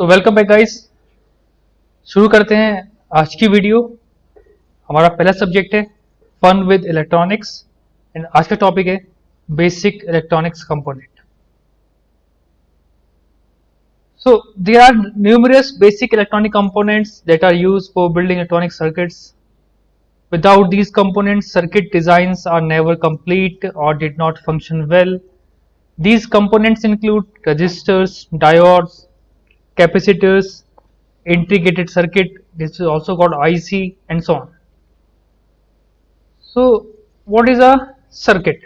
तो welcome back guys. शुरू करते हैं आज की वीडियो। हमारा पहला सब्जेक्ट है फन विद इलेक्ट्रॉनिक्स एंड आज का टॉपिक है basic electronics component. So there are numerous basic electronic components that are used for building electronic circuits. Without these components, circuit designs are never complete or did not function well. These components include resistors, diodes, capacitors, integrated circuit, this is also called IC, and so on. So what is a circuit?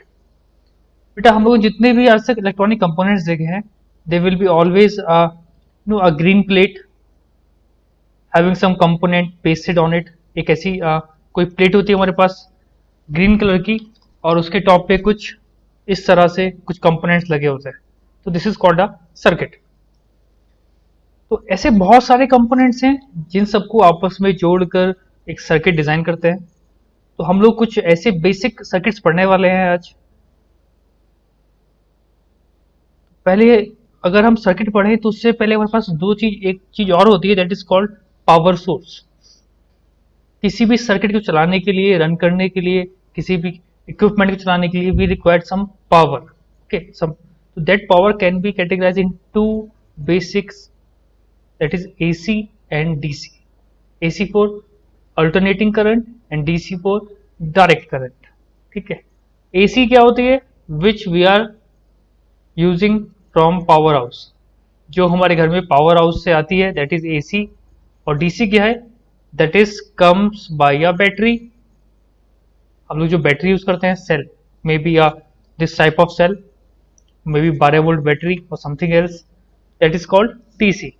बेटा हम लोग जितने भी आज तक electronic components देखे हैं, they will be always a green plate having some component pasted on it. एक ऐसी कोई प्लेट होती है हमारे पास ग्रीन कलर की और उसके टॉप पे कुछ इस तरह से कुछ कंपोनेंट्स लगे होते हैं, तो this is called a circuit. तो ऐसे बहुत सारे कंपोनेंट्स हैं जिन सबको आपस में जोड़कर एक सर्किट डिजाइन करते हैं। तो हम लोग कुछ ऐसे बेसिक सर्किट्स पढ़ने वाले हैं आज। पहले अगर हम सर्किट पढ़े तो उससे पहले हमारे पास एक चीज और होती है, that is called power source. किसी भी सर्किट को चलाने के लिए, रन करने के लिए, किसी भी इक्विपमेंट को चलाने के लिए we required some power. Okay, some तो that power can be categorized in two basics, that is AC and DC. AC for alternating current and DC for direct current. ठीक है, AC क्या होती है? Which we are using from power house, जो हमारे घर में पावर हाउस से आती है, that is AC। और DC क्या है? That is comes by a battery। हम लोग जो बैटरी यूज करते हैं, cell, may be this type of cell, may be 12 volt battery और something else, that is called DC।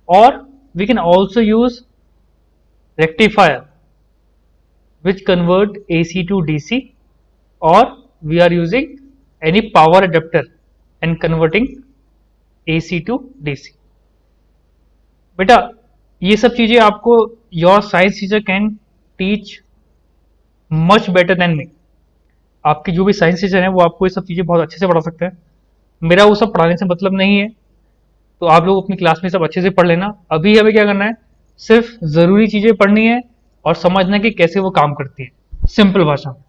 or we can also use rectifier which convert AC to DC, or we are using any power adapter and converting AC to DC। बेटा ये सब चीजें आपको your science teacher can teach much better than me. आपके जो भी science teacher हैं वो आपको ये सब चीजें बहुत अच्छे से पढ़ा सकते हैं। मेरा वो सब पढ़ाने से मतलब नहीं है, तो आप लोग अपनी क्लास में सब अच्छे से पढ़ लेना। अभी हमें क्या करना है, सिर्फ जरूरी चीजें पढ़नी है और समझना कि कैसे वो काम करती है सिंपल भाषा में।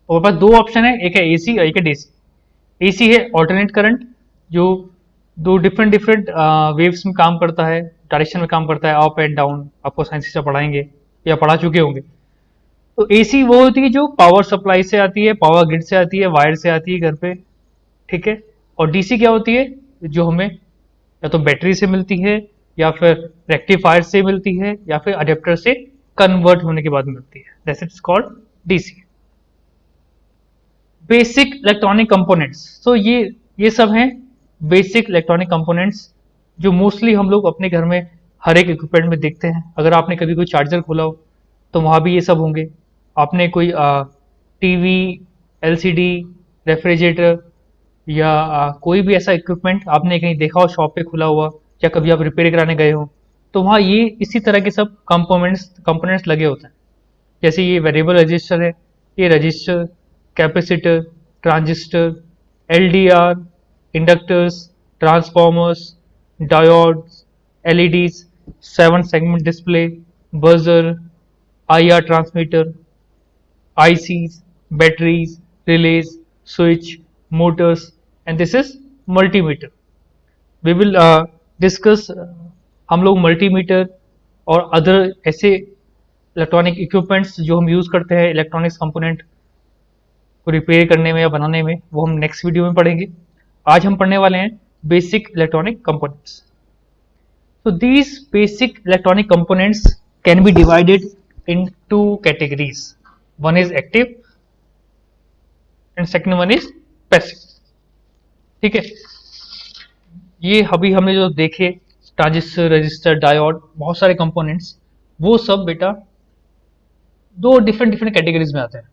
और पास दो ऑप्शन है, एक है एसी और एक है डीसी। एसी है ऑल्टरनेट करंट, जो दो डिफरेंट डिफरेंट वेव्स में काम करता है, डायरेक्शन में काम करता है, अप एंड डाउन। आपको साइंस से पढ़ाएंगे या पढ़ा चुके होंगे। तो एसी वो होती है जो पावर सप्लाई से आती है, पावर ग्रिड से आती है, वायर से आती है घर पे, ठीक है। और डीसी क्या होती है, जो हमें या तो बैटरी से मिलती है, या फिर रेक्टिफायर से मिलती है, या फिर अडेप्टर से कन्वर्ट होने के बाद मिलती है, that's it's called DC. Basic electronic components, तो ये सब हैं बेसिक इलेक्ट्रॉनिक कंपोनेंट्स जो मोस्टली हम लोग अपने घर में हर एक इक्विपमेंट में देखते हैं। अगर आपने कभी कोई चार्जर खोला हो तो वहां भी ये सब होंगे। आपने कोई टीवी, एलसीडी, रेफ्रिजरेटर या कोई भी ऐसा इक्विपमेंट आपने कहीं देखा हो शॉप पे खुला हुआ, या कभी आप रिपेयर कराने गए हो, तो वहाँ ये इसी तरह के सब कंपोनेंट्स लगे होते हैं। जैसे ये वेरिएबल रजिस्टर है, ये register, capacitor, transistor, LDR, inductors, transformers, diodes, LEDs, 7 segment display, buzzer, IR transmitter, ICs, batteries, relays, switch, motors, and this is multimeter. We will discuss हम लोग मल्टीमीटर और अदर ऐसे इलेक्ट्रॉनिक इक्विपमेंट्स जो हम use करते हैं इलेक्ट्रॉनिक्स कंपोनेंट को repair करने में या बनाने में, वो हम नेक्स्ट वीडियो में पढ़ेंगे। आज हम पढ़ने वाले हैं basic electronic components. So these basic electronic components can be divided in two categories. One is active and second one is passive। ठीक है, ये अभी हमने जो देखे ट्रांजिस्टर, रजिस्टर, डायोड, बहुत सारे कंपोनेंट्स, वो सब बेटा दो डिफरेंट डिफरेंट कैटेगरीज में आते हैं।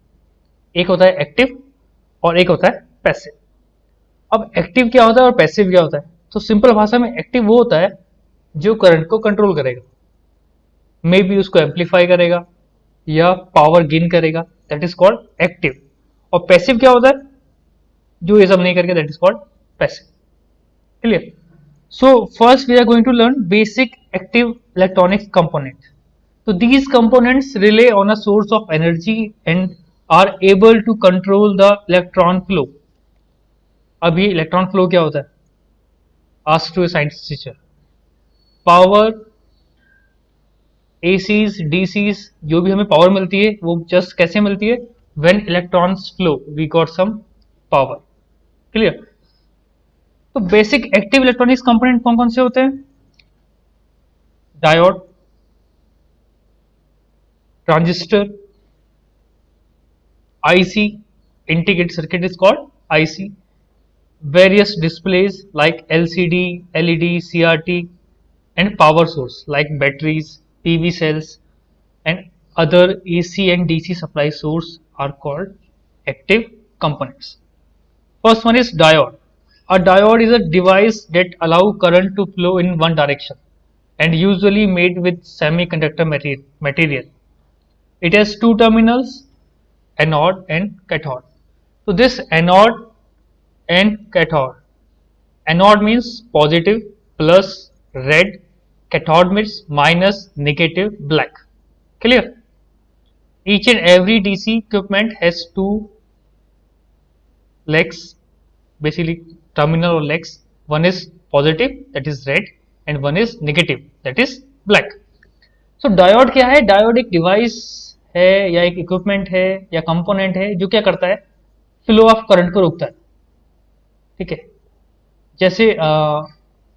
एक होता है एक्टिव और एक होता है पैसिव। अब एक्टिव क्या होता है और पैसिव क्या होता है? तो सिंपल भाषा में एक्टिव वो होता है जो करंट को कंट्रोल करेगा, मे बी उसको एम्पलीफाई करेगा या पावर गेन करेगा, दैट इज कॉल्ड एक्टिव। और पैसिव क्या होता है? जो ये सब नहीं करके, that is called passive. Clear? So first we are going to learn basic active electronics component. So these components rely on a source of energy and are able to control the electron flow. अब ये electron flow क्या होता है? Ask to science teacher. Power, ACs, DCs, जो भी हमें power मिलती है वो जस्ट कैसे मिलती है? When electrons flow we got some power. Clear? तो बेसिक एक्टिव इलेक्ट्रॉनिक्स कंपोनेंट कौन कौन से होते हैं? Diode, transistor, IC, integrated circuit is called IC, various displays like LCD, LED, CRT, and power source like batteries, PV cells, and other AC and DC supply source are called active components. First one is diode. A diode is a device that allow current to flow in one direction and usually made with semiconductor material. It has two terminals, anode and cathode. So this anode and cathode. Anode means positive, plus red. Cathode means minus, negative, black. Clear? Each and every DC equipment has two legs, basically terminal or legs. One is positive, that is red, and one is negative, that is black. So diode क्या है? Diode एक device है या एक equipment है या component है जो क्या करता है? फ्लो ऑफ करंट को रोकता है. ठीक है? जैसे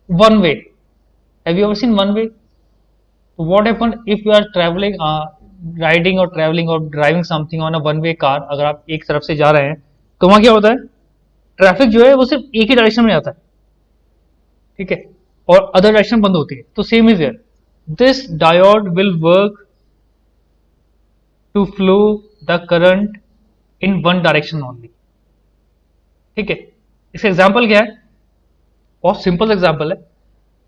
one way. Have you ever seen one way? What happen if you are travelling, riding और ट्रैवलिंग और driving something on a one way car. अगर आप एक तरफ से जा रहे हैं तो वहां क्या होता है? ट्रैफिक जो है वो सिर्फ एक ही डायरेक्शन में जाता है. ठीक है? और अदर डायरेक्शन बंद होती है. तो same is here. This diode will work to flow the current in one direction only. ठीक है? इसका एग्जाम्पल क्या है? बहुत सिंपल एग्जाम्पल है.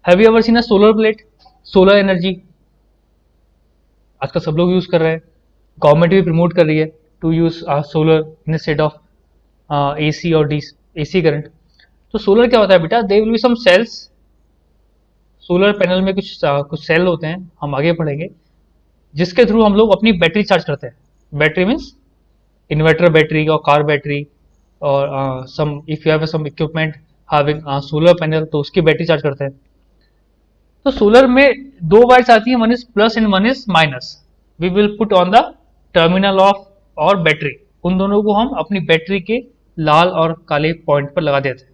Have you ever seen a solar plate? Solar energy आजकल सब लोग यूज कर रहे हैं. गवर्नमेंट भी प्रमोट कर रही है to use solar instead of AC और AC करंट. तो सोलर क्या होता है बेटा? They will be some cells. Solar panel में कुछ सेल होते हैं, हम आगे पढ़ेंगे, जिसके थ्रू हम लोग अपनी बैटरी चार्ज करते हैं. बैटरी मीन्स इन्वर्टर बैटरी और कार बैटरी, और some if you have some equipment having solar panel तो उसकी बैटरी चार्ज करते हैं. तो सोलर में दो वायर्स आती हैं, one is plus and one is minus. We will put on the terminal of our battery. उन दोनों को हम अपनी बैटरी के लाल और काले पॉइंट पर लगा देते हैं.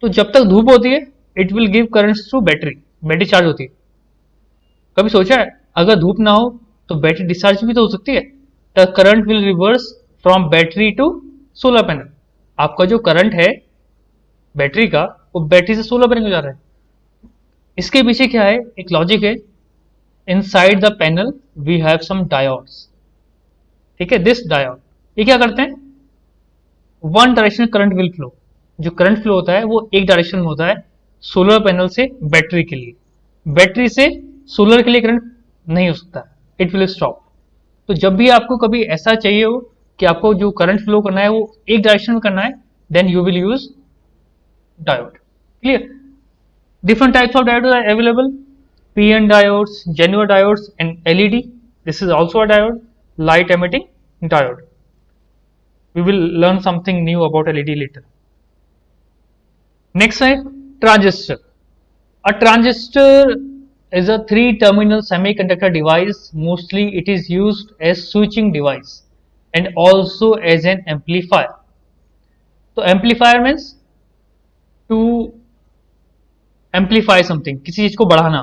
तो जब तक धूप होती है it will give current through battery. Battery charge होती है. कभी सोचा है अगर धूप ना हो तो बैटरी डिस्चार्ज भी तो हो सकती है? The current will reverse from battery to solar panel. आपका जो करंट है बैटरी का वो बैटरी से सोलर पैनल में जा रहा है. इसके पीछे क्या है? एक लॉजिक है. Inside the panel we have some diodes. ठीक है? दिस डायोड ये क्या करते हैं? One direction current will flow. जो करंट फ्लो होता है वो एक डायरेक्शन में होता है, सोलर पैनल से बैटरी के लिए. बैटरी से सोलर के लिए करंट नहीं हो सकता, इट विल स्टॉप. तो जब भी आपको कभी ऐसा चाहिए हो कि आपको जो करंट फ्लो करना है वो एक डायरेक्शन में करना है, then you will use diode. Clear? Different types of diodes are available: PN diodes, Genoa diodes, and LED. This is also a diode, light emitting diode. We will learn something new about LED later. Next है transistor. A transistor is a three-terminal semiconductor device. Mostly it is used as switching device and also as an amplifier. So amplifier means to amplify something, किसी चीज को बढ़ाना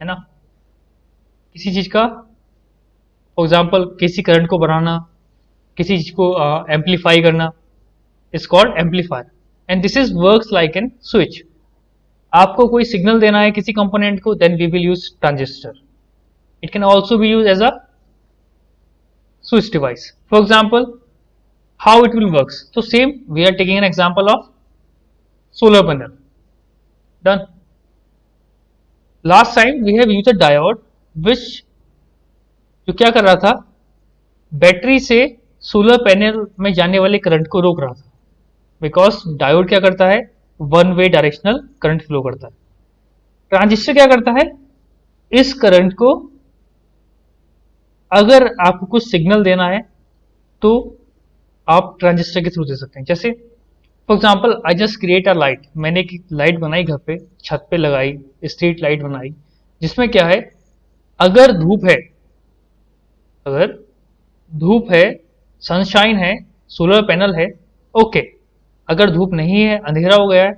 है ना, किसी चीज का, फॉर एग्जाम्पल किसी करंट को बढ़ाना, किसी चीज को एम्पलीफाई करना, is called amplifier. And this is works like an switch. आपको कोई सिग्नल देना है किसी कंपोनेंट को, then we will use transistor. It can also be use as a switch device. For example how it will works. तो same we are taking an example of solar panel. Done. Last time we have used a diode which जो क्या कर रहा था? Battery से solar panel में जाने वाले करंट को रोक रहा था. बिकॉज डायोड क्या करता है? One way directional current flow करता है। ट्रांजिस्टर क्या करता है, इस करंट को अगर आपको कुछ सिग्नल देना है तो आप ट्रांजिस्टर के थ्रू दे सकते हैं। जैसे for example I just create a light, मैंने एक लाइट बनाई घर पे, छत पे लगाई, स्ट्रीट लाइट बनाई, जिसमें क्या है, अगर धूप है, अगर धूप है, सनशाइन है, सोलर पैनल है, ओके। अगर धूप नहीं है, अंधेरा हो गया है,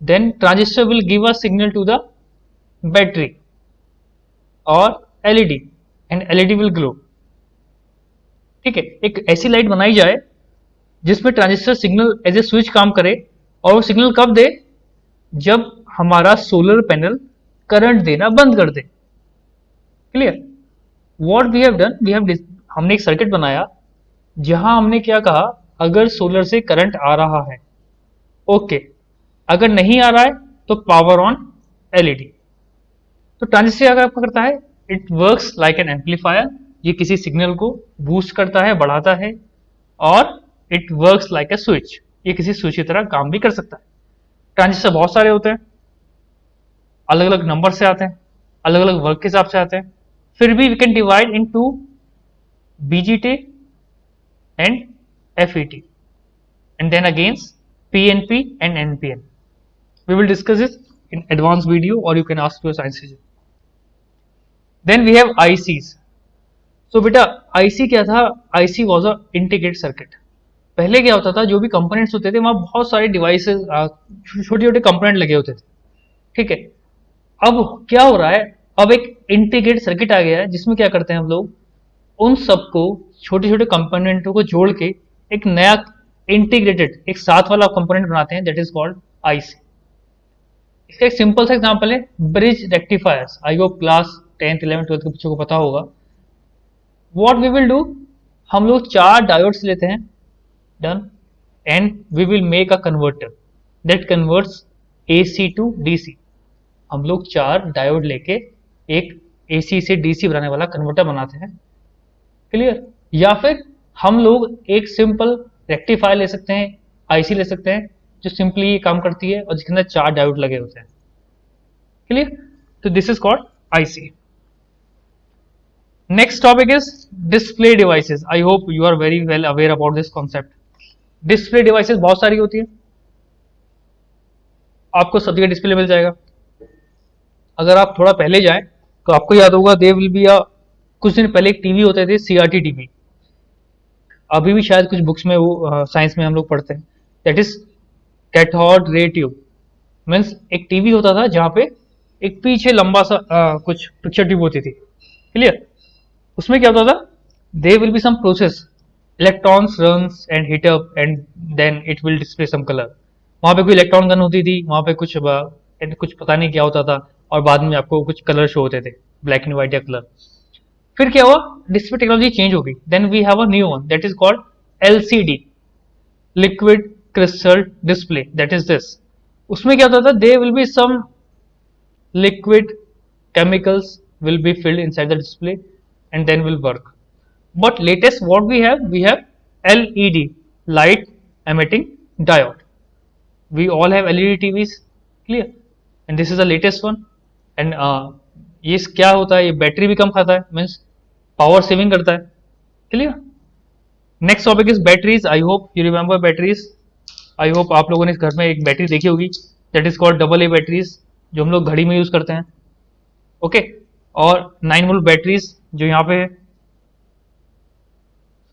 then transistor will give a signal to the battery और LED and LED will glow. ठीक है, एक ऐसी लाइट बनाई जाए जिसमें transistor signal as a switch काम करे, और वो सिग्नल कब दे, जब हमारा सोलर पैनल करंट देना बंद कर दे। Clear? What we have done, हमने एक सर्किट बनाया जहां हमने क्या कहा, अगर सोलर से करंट आ रहा है, ओके, अगर नहीं आ रहा है तो पावर ऑन एलईडी। तो ट्रांजिस्टर क्या करता है, it works like N amplifier, ये किसी सिग्नल को बूस्ट करता है, बढ़ाता है, और it works like a switch, ये किसी स्विच की तरह काम भी कर सकता है। ट्रांजिस्टर बहुत सारे होते हैं, अलग अलग नंबर से आते हैं, अलग अलग वर्क के हिसाब से आते हैं, फिर भी we can divide into BJT and FET and then again PNP and NPN. We will discuss this in advanced video, or you can ask your science teacher. Then we have ICs. So बेटा IC क्या था, IC was a integrated circuit. पहले क्या होता था, जो भी components होते थे वहां बहुत सारे डिवाइसेस, छोटे छोटे कंपोनेंट लगे होते थे। ठीक है, अब क्या हो रहा है, अब एक इंटीग्रेटेड सर्किट आ गया है जिसमें क्या करते हैं हम लोग, उन सबको छोटे छोटे कंपोनेंटों को जोड़ के एक नया इंटीग्रेटेड एक साथ वाला कंपोनेंट बनाते हैं, दैट इज कॉल्ड आईसी। इसका एक सिंपल सा एग्जांपल है ब्रिज रेक्टिफायर्स। आई hope class 10th 11th 12th के बच्चों को पता होगा। व्हाट वी विल डू, हम लोग 4 डायोड्स लेते हैं, done, and we will make a converter that converts AC to DC. हम लोग 4 डायोड लेके एक एसी से डीसी बनाने वाला कन्वर्टर बनाते हैं। क्लियर? या फिर हम लोग एक सिंपल रेक्टिफायर ले सकते हैं, आईसी ले सकते हैं, जो सिंपली काम करती है और जिसके अंदर 4 डायोड लगे होते हैं। क्लियर? तो this is called IC. Next topic is display devices. I hope you are very well aware about this concept. Display devices बहुत सारी होती है, आपको सब जगह डिस्प्ले मिल जाएगा। अगर आप थोड़ा पहले जाएं तो आपको याद होगा, दे विल बी कुछ दिन पहले एक टीवी होते थे, सीआरटी टीवी। अभी भी शायद कुछ बुक्स में वो साइंस में हम लोग पढ़ते हैं, that is cathode ray tube. Means एक टीवी होता था जहां पे एक पीछे लंबा सा कुछ पिक्चर ट्यूब होती थी। क्लियर? उसमें क्या होता था, they will be some process, electrons runs and heat up and then it will display some colour. वहां पे कोई इलेक्ट्रॉन गन होती थी, वहां पे कुछ पता नहीं क्या होता था, और बाद में आपको कुछ कलर शो होते थे, ब्लैक एंड व्हाइट या कलर। फिर क्या हुआ, डिस्प्ले टेक्नोलॉजी चेंज हो गई, then we have a new one that is called LCD, liquid crystal display, that is this. उसमें क्या होता था, they will be some liquid chemicals will be filled inside the display and then will work. But latest what we have LED, light emitting diode. We all have LED TVs, clear, and this is the latest one. And ये क्या होता है, ये battery भी कम खाता है, means power saving करता है। Clear? Next topic is batteries. I hope you remember batteries. I hope आप लोगों ने इस घर में एक बैटरी देखी होगी, that is called AA batteries, जो हम लोग घड़ी में यूज करते हैं। ओके, और 9 वोल्ट बैटरीज जो यहाँ पे है।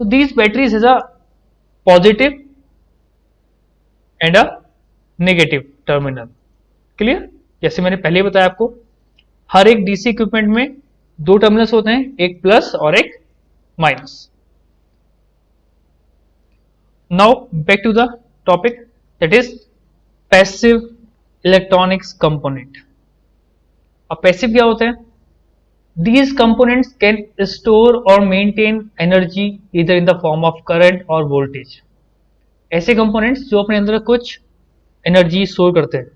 तो these batteries is a positive and a negative terminal. Clear? जैसे मैंने पहले बताया आपको, हर एक डीसी इक्विपमेंट में 2 टर्मिनल्स होते हैं, एक प्लस और एक minus. Now back to the topic that is passive electronics component. अब पैसिव क्या होते हैं, these components can store or maintain energy either in the form of current or voltage. ऐसे कंपोनेंट्स जो अपने अंदर कुछ एनर्जी स्टोर करते हैं,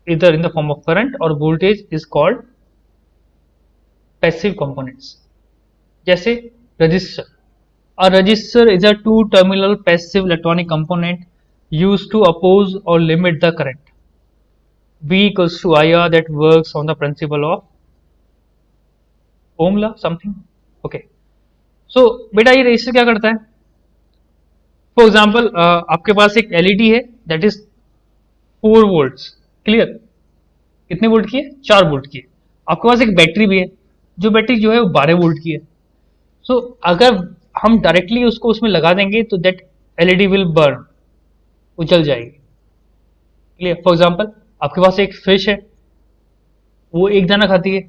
either in the form of current or voltage, is called passive components. जैसे resistor. A resistor is a 2-terminal passive electronic component used to oppose or limit the current. V equals to IR that works on the principle of Ohm law something. Okay. So बेटा ये resistor क्या करता है? For example आपके पास एक LED है that is 4 volts. Clear? कितने volt की है? 4 वोल्ट की है. आपके पास एक बैटरी भी है, जो बैटरी जो है वो 12 वोल्ट की है. सो अगर हम डायरेक्टली उसको उसमें लगा देंगे तो दैट एलईडी विल बर्न, वो जल जाएगी. क्लियर? फॉर एग्जाम्पल आपके पास एक फिश है, वो एक दाना खाती है,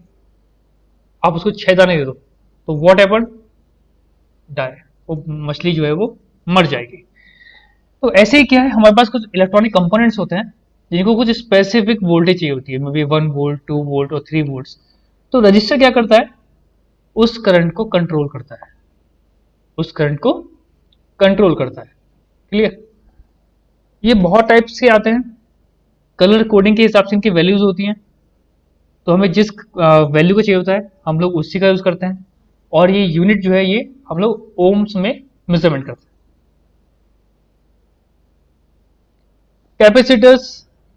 आप उसको 6 दाने दे दो तो व्हाट हैपन? डाई, वो मछली जो है वो मर जाएगी. तो ऐसे ही क्या है, हमारे पास कुछ इलेक्ट्रॉनिक कंपोनेंट्स होते हैं जिनको कुछ स्पेसिफिक वोल्टेज चाहिए होती है, मे बी 1 वोल्ट, 2 वोल्ट और 3 वोल्ट्स. तो रजिस्टर क्या करता है? उस करंट को कंट्रोल करता है, उस करंट को कंट्रोल करता है. क्लियर? ये बहुत टाइप्स के आते हैं. कलर कोडिंग के हिसाब से इनकी वैल्यूज होती हैं, तो हमें जिस वैल्यू का चाहिए होता है हम लोग उसी का यूज करते हैं. और ये यूनिट जो है ये हम लोग ओम्स में मेजरमेंट करते हैं. Capacitors,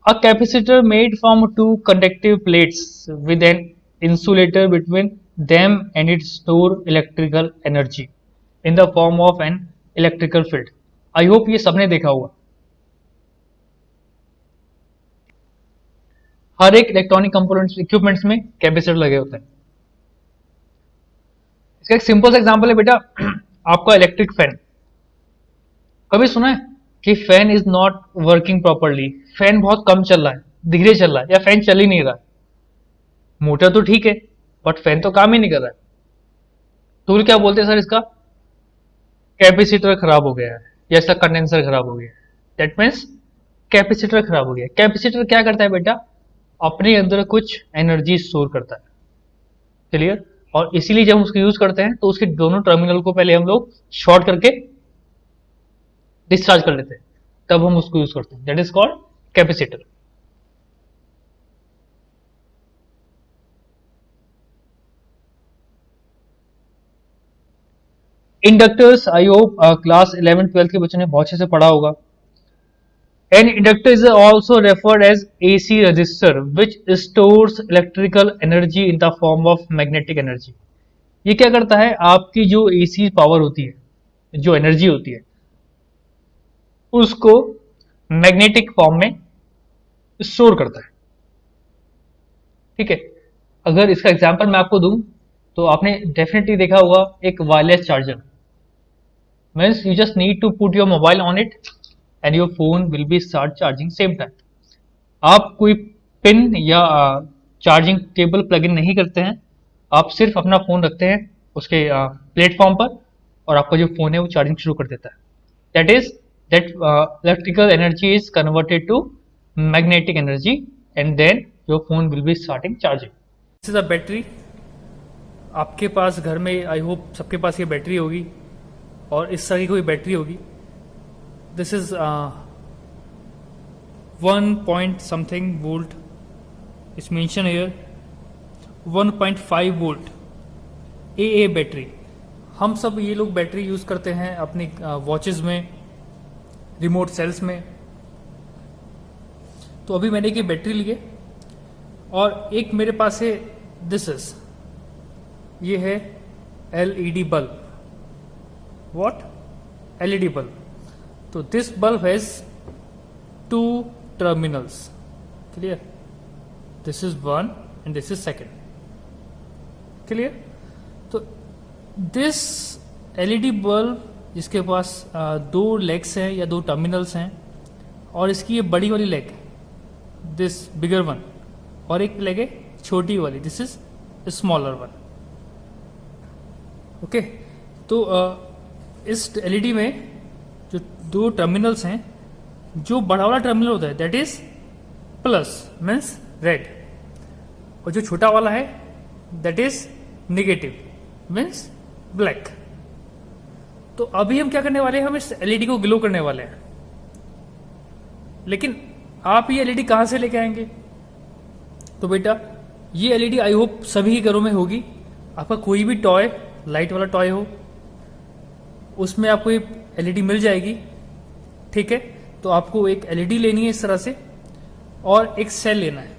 a capacitor made from two conductive plates with an insulator between them and it store electrical energy in the form of an electrical field. I hope ये सबने देखा होगा. हर एक इलेक्ट्रॉनिक कंपोनेंट्स इक्विपमेंट्स में capacitor लगे होते हैं. इसका एक सिंपल सा एग्जांपल है बेटा, आपका इलेक्ट्रिक फैन. कभी सुना है कि fan is not working properly, fan बहुत कम चल रहा है, धीरे चल रहा है, या फैन चल ही नहीं रहा है? मोटर तो ठीक है बट फैन तो काम ही नहीं कर रहा है. तो क्या बोलते हैं सर इसका? कैपेसिटर खराब हो गया है या इसका कंडेंसर खराब हो गया है. दैट मीन्स कैपेसिटर खराब हो गया. कैपेसिटर क्या करता है बेटा? अपने अंदर कुछ एनर्जी स्टोर करता है. क्लियर? और इसीलिए जब हम उसको यूज करते हैं तो उसके दोनों टर्मिनल को पहले हम लोग शॉर्ट करके डिस्चार्ज कर लेते हैं, तब हम उसको यूज करते हैं. That is called capacitor. Inductors, I hope class 11th-12th के बच्चों ने बहुत अच्छे से पढ़ा होगा. An inductor is also referred as AC resistor which stores electrical energy in the form of magnetic energy. ये क्या करता है? आपकी जो एसी पावर होती है, जो एनर्जी होती है, उसको मैग्नेटिक फॉर्म में स्टोर करता है. ठीक है? अगर इसका एग्जांपल मैं आपको दूं तो आपने डेफिनेटली देखा होगा एक wireless charger. Means you just need to put your mobile on it and your phone will be start charging same time. आप कोई पिन या चार्जिंग केबल प्लग इन नहीं करते हैं, आप सिर्फ अपना फोन रखते हैं उसके प्लेटफॉर्म पर और आपका जो फोन है वो चार्जिंग शुरू कर देता है. That is that electrical energy is converted to magnetic energy and then your phone will be starting charging. This is a battery. आपके पास घर में आई होप सबके पास ये बैटरी होगी और इस तरह की कोई बैटरी होगी. This is 1 point something volt. It's mentioned here 1.5 volt AA battery. हम सब ये लोग बैटरी यूज करते हैं अपनी वॉचेस में, रिमोट सेल्स में. तो अभी मैंने एक बैटरी ली है और एक मेरे पास है दिस इज, ये है LED bulb. What? LED bulb. तो this bulb has 2 terminals. Clear? This is 1 and this is 2. Clear? तो दिस एलईडी बल्ब जिसके पास 2 लेग्स हैं या 2 टर्मिनल्स हैं और इसकी ये बड़ी वाली लेग, दिस बिगर वन, और एक लेग है छोटी वाली, this is smaller one. Okay? तो इस एलईडी में जो 2 टर्मिनल्स हैं, जो बड़ा वाला टर्मिनल होता है that is plus, means red, और जो छोटा वाला है that is negative, means black. तो अभी हम क्या करने वाले हैं? हम इस एलईडी को ग्लो करने वाले हैं. लेकिन आप ये एलईडी कहां से लेके आएंगे? तो बेटा ये एलईडी आई होप सभी के घरों में होगी. आपका कोई भी टॉय, लाइट वाला टॉय हो, उसमें आपको ये एलईडी मिल जाएगी. ठीक है? तो आपको एक एलईडी लेनी है इस तरह से और एक सेल लेना है।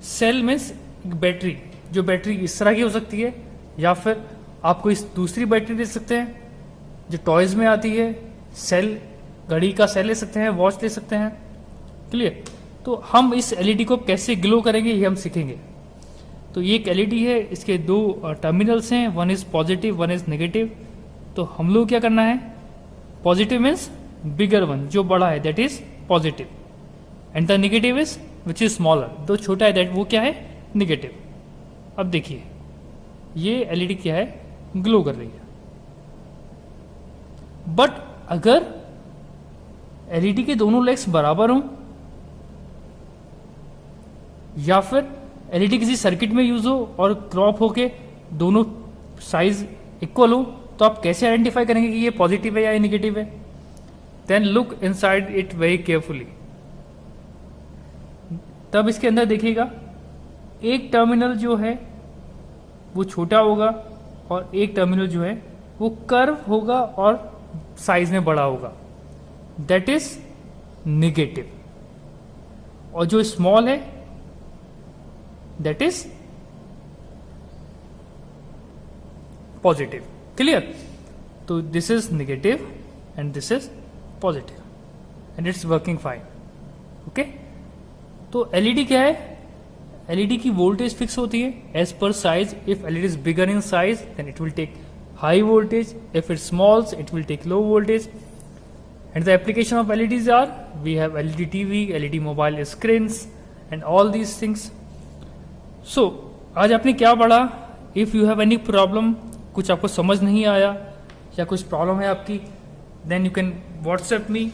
सेल मीन्स एक बैटरी, जो बैटरी इस तरह की हो सकती है या फिर आपको इस दूसरी बैटरी ले सकते हैं जो टॉयज में आती है। सेल, घड़ी का सेल ले सकते हैं, वॉच ले सकते हैं। क्लियर? तो हम इस एलईडी को कैसे ग्लो करेंगे ये हम सीखेंगे। तो ये एक एलईडी है, इसके दो टर्मिनल्स हैं, one is positive one is negative. तो हम लोग क्या करना है, पॉजिटिव मीन्स बिगर वन, जो बड़ा है that is positive, and the negative is which is smaller, जो छोटा है दैट वो क्या है, नेगेटिव। अब देखिए ये एलईडी क्या है, ग्लो कर रही है। बट अगर एलईडी के दोनों लेग्स बराबर हों या फिर एलईडी किसी सर्किट में यूज हो और क्रॉप होके दोनों साइज इक्वल हो, तो आप कैसे आइडेंटिफाई करेंगे कि ये पॉजिटिव है या ये नेगेटिव है? Then look inside it very carefully. तब इसके अंदर देखिएगा एक टर्मिनल जो है वो छोटा होगा और एक टर्मिनल जो है वो कर्व होगा और साइज में बड़ा होगा, दैट इज नेगेटिव। और जो स्मॉल है दैट इज पॉजिटिव। क्लियर? तो this is negative and this is positive and it's working fine. Okay, तो एलईडी क्या है, एलईडी की वोल्टेज फिक्स होती है as per size. If LED is bigger in size then it will take high voltage, if it's small it will take low voltage, and the application of LEDs are, we have LED TV, LED mobile screens and all these things. So आज आपने क्या पढ़ा? If you have any problem, कुछ आपको समझ नहीं आया या कुछ प्रॉब्लम है आपकी, then you can WhatsApp me,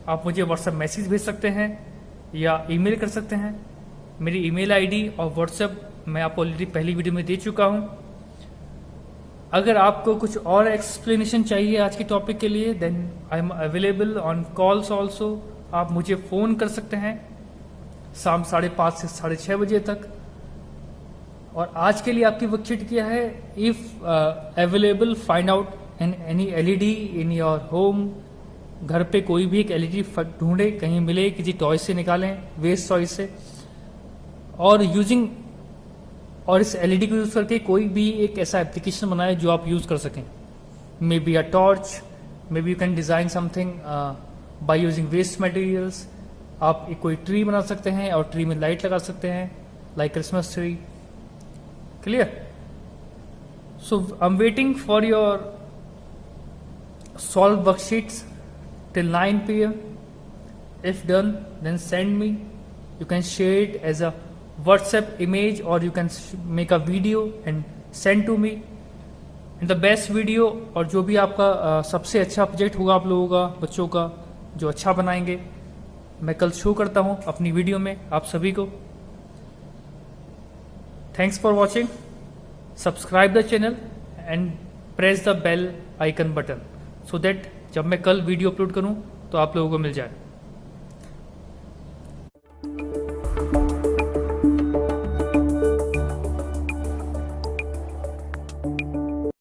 आप मुझे WhatsApp मैसेज भेज सकते हैं या ईमेल कर सकते हैं। मेरी ईमेल आईडी और WhatsApp मैं आपको ऑलरेडी पहली वीडियो में दे चुका हूँ। अगर आपको कुछ और एक्सप्लेनेशन चाहिए आज के टॉपिक के लिए then I am available on calls also. आप मुझे फ़ोन कर सकते हैं शाम 5:30 से 6:30 बजे तक। और आज के लिए आपकी वर्कशीट क्या है, if available find out any LED in your home. घर पे कोई भी एक एलईडी ढूंढे, कहीं मिले, किसी टॉय से निकालें, वेस्ट टॉय से, और इस एलईडी को यूज़ करके कोई भी एक ऐसा एप्लीकेशन बनाए जो आप यूज़ कर सकें। Maybe a torch, maybe you can design something by using waste materials. आप एक कोई ट्री बना सकते हैं और ट्री में लाइट लगा सकते हैं, like Christmas tree. Clear? So I am waiting for your solve worksheets till 9 PM. If done, then send me. You can share it as a WhatsApp image or you can make a video and send to me. And the best video, और जो भी आपका सबसे अच्छा project होगा आप लोगों का, बच्चों का, जो अच्छा बनाएंगे, मैं कल शो करता हूँ अपनी वीडियो में आप सभी को। Thanks for watching. Subscribe the channel and press the bell icon button so that जब मैं कल वीडियो अपलोड करूं तो आप लोगों को मिल जाए।